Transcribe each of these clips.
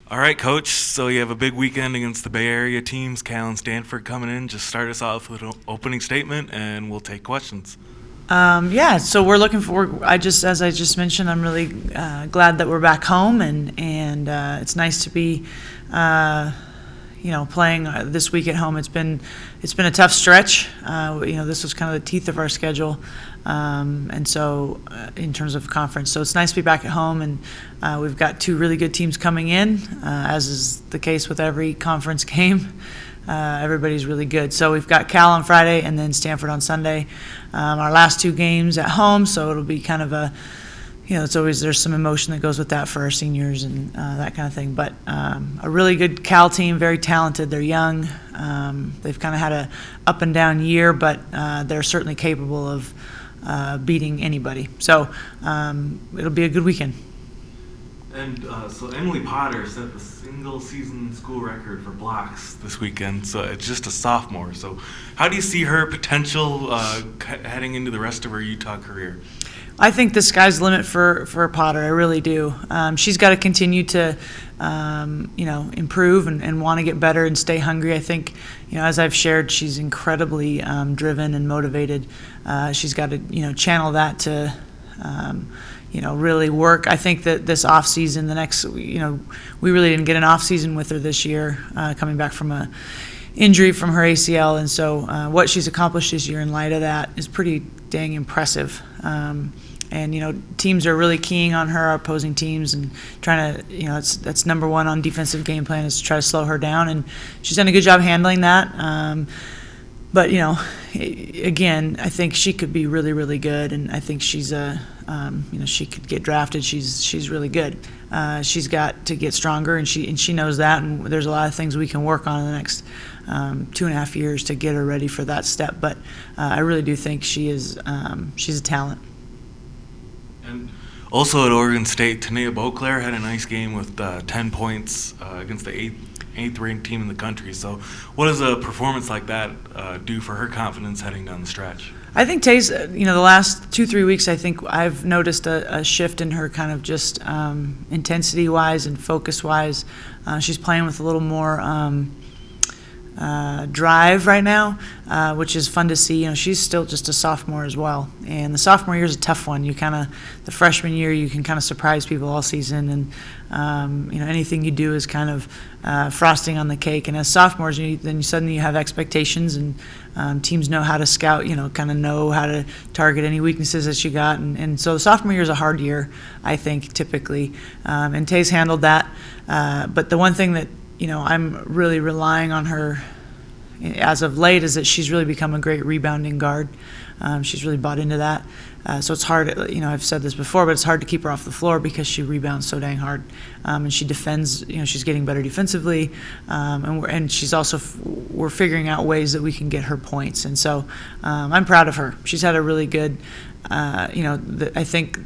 All right, Coach. So you have a big weekend against the Bay Area teams, Cal and Stanford coming in. Just start us off with an opening statement, and we'll take questions. Yeah, so we're looking for. As I just mentioned, I'm really glad that we're back home, and it's nice to be, playing this week at home. It's been a tough stretch. This was kind of the teeth of our schedule, and so in terms of conference, so it's nice to be back at home, and we've got two really good teams coming in, as is the case with every conference game. Everybody's really good. So we've got Cal on Friday and then Stanford on Sunday. Our last two games at home, so it'll be kind of there's some emotion that goes with that for our seniors and that kind of thing. But a really good Cal team, very talented. They're young. They've kind of had a up and down year, but they're certainly capable of beating anybody. So it'll be a good weekend. And so Emily Potter set the single-season school record for blocks this weekend. So it's just a sophomore. So how do you see her potential heading into the rest of her Utah career? I think the sky's the limit for Potter. I really do. She's got to continue to, improve and want to get better and stay hungry. I think, as I've shared, she's incredibly driven and motivated. She's got to, channel that to, really work. I think that this off season, we really didn't get an off season with her this year, coming back from a injury from her ACL, and so what she's accomplished this year in light of that is pretty dang impressive. And teams are really keying on her, our opposing teams, and trying to, that's number one on defensive game plan is to try to slow her down, and she's done a good job handling that. But again, I think she could be really, really good, and I think she's she could get drafted. She's really good. She's got to get stronger, and she knows that. And there's a lot of things we can work on in the next 2.5 years to get her ready for that step. But I really do think she's a talent. And also at Oregon State, Tayshia Boclair had a nice game with 10 points against the eighth-ranked team in the country. So what does a performance like that do for her confidence heading down the stretch? I think Tay's, the last 2-3 weeks, I think I've noticed a shift in her kind of just intensity-wise and focus-wise. She's playing with a little more drive right now, which is fun to see. She's still just a sophomore as well, and the sophomore year is a tough one. The freshman year you can kind of surprise people all season, and anything you do is kind of frosting on the cake. And as sophomores, then suddenly you have expectations, and teams know how to scout. Kind of know how to target any weaknesses that you got, and so the sophomore year is a hard year, I think, typically. And Tay's handled that, but the one thing that I'm really relying on her as of late is that she's really become a great rebounding guard. She's really bought into that. So it's hard, I've said this before, but it's hard to keep her off the floor because she rebounds so dang hard. And she defends, she's getting better defensively. And she's also, we're figuring out ways that we can get her points. And so I'm proud of her. She's had a really good, I think,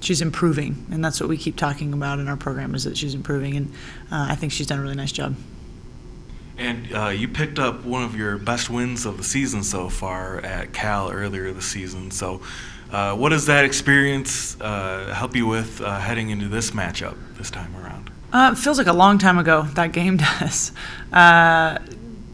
she's improving, and that's what we keep talking about in our program, is that she's improving, and I think she's done a really nice job. And you picked up one of your best wins of the season so far at Cal earlier this season. So what does that experience help you with heading into this matchup this time around? It feels like a long time ago, that game does. I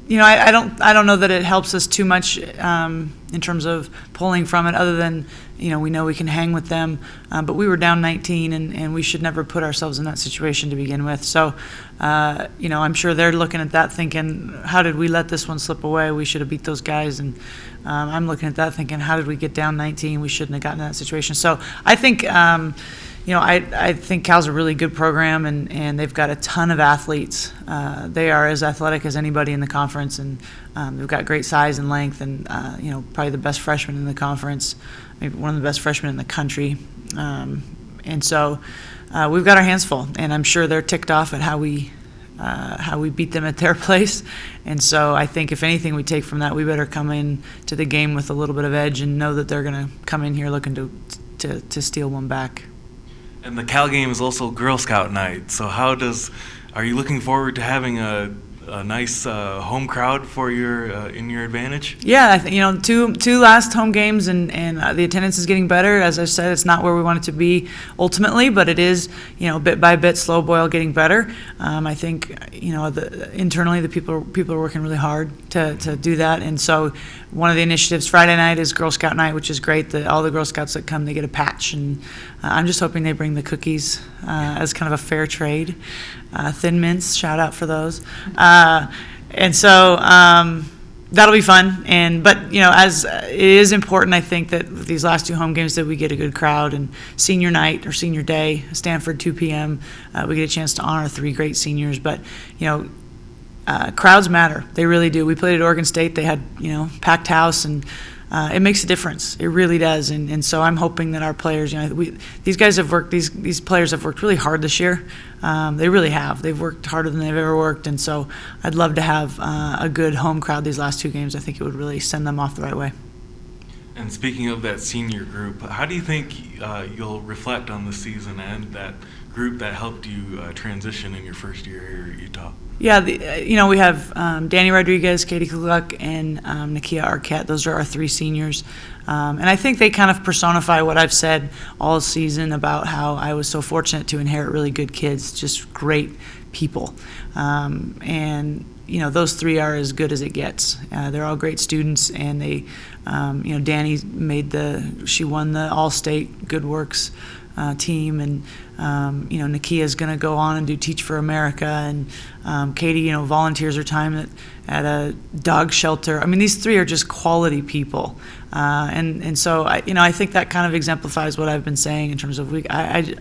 don't know that it helps us too much in terms of pulling from it, other than we know we can hang with them, but we were down 19, and we should never put ourselves in that situation to begin with. So I'm sure they're looking at that thinking, how did we let this one slip away? We should have beat those guys. And I'm looking at that thinking, how did we get down 19? We shouldn't have gotten in that situation. So I think I think Cal's a really good program, and they've got a ton of athletes. They are as athletic as anybody in the conference, and they've got great size and length, and probably the best freshman in the conference, maybe one of the best freshmen in the country. And so we've got our hands full, and I'm sure they're ticked off at how we beat them at their place. And so I think if anything we take from that, we better come in to the game with a little bit of edge and know that they're going to come in here looking to steal one back. And the Cal game is also Girl Scout night. So are you looking forward to having a a nice home crowd for your in your advantage? Yeah, I think, two last home games, and the attendance is getting better. As I said, it's not where we want it to be ultimately, but it is, bit by bit, slow boil, getting better. I think, internally the people are working really hard to do that, and so one of the initiatives Friday night is Girl Scout night, which is great. All the Girl Scouts that come, they get a patch, and I'm just hoping they bring the cookies as kind of a fair trade. Thin Mints, shout out for those. And so that'll be fun. But as it is important, I think that with these last two home games that we get a good crowd, and senior night or senior day, Stanford 2 p.m. We get a chance to honor 3 great seniors. But crowds matter. They really do. We played at Oregon State. They had packed house, and it makes a difference. It really does. And so I'm hoping that our players, these guys have worked. These players have worked really hard this year. They really have. They've worked harder than they've ever worked. And so I'd love to have a good home crowd these last 2 games. I think it would really send them off the right way. And speaking of that senior group, how do you think you'll reflect on the season and that group that helped you transition in your first year here at Utah? Yeah, we have Danny Rodriguez, Katie Kulak, and Nakia Arquette. Those are our 3 seniors. And I think they kind of personify what I've said all season about how I was so fortunate to inherit really good kids, just great people. And those 3 are as good as it gets. They're all great students, and they, Danny she won the All-State Good Works team, and Nakia's going to go on and do Teach for America, and Katie, volunteers her time at a dog shelter. I mean, these 3 are just quality people, and so I think that kind of exemplifies what I've been saying in terms of I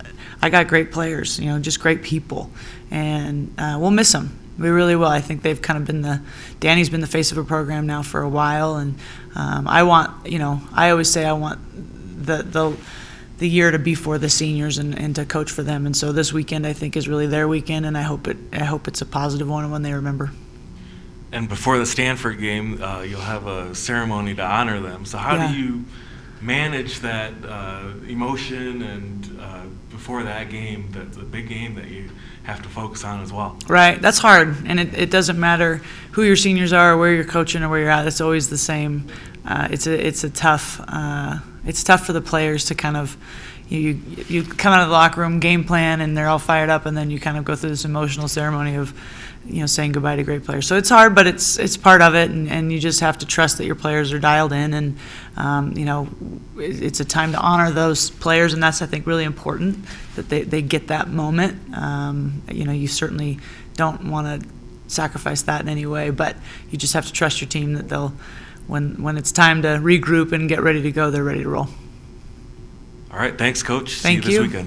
got great players, just great people, and we'll miss them. We really will. I think they've kind of Danny's been the face of a program now for a while, and I always say I want the year to be for the seniors and to coach for them. And so this weekend, I think, is really their weekend, and I hope it's a positive one and one they remember. And before the Stanford game, you'll have a ceremony to honor them. So how do you manage that emotion and before that game, the big game that you have to focus on as well? Right, that's hard, and it doesn't matter who your seniors are, or where you're coaching, or where you're at. It's always the same. It's tough for the players to kind of you come out of the locker room, game plan, and they're all fired up, and then you kind of go through this emotional ceremony of saying goodbye to great players. So it's hard, but it's part of it, and you just have to trust that your players are dialed in, and it's a time to honor those players, and that's, I think, really important that they get that moment. You certainly don't want to sacrifice that in any way, but you just have to trust your team that they'll, when it's time to regroup and get ready to go, they're ready to roll. All right, thanks, Coach. Thank See you this you. weekend.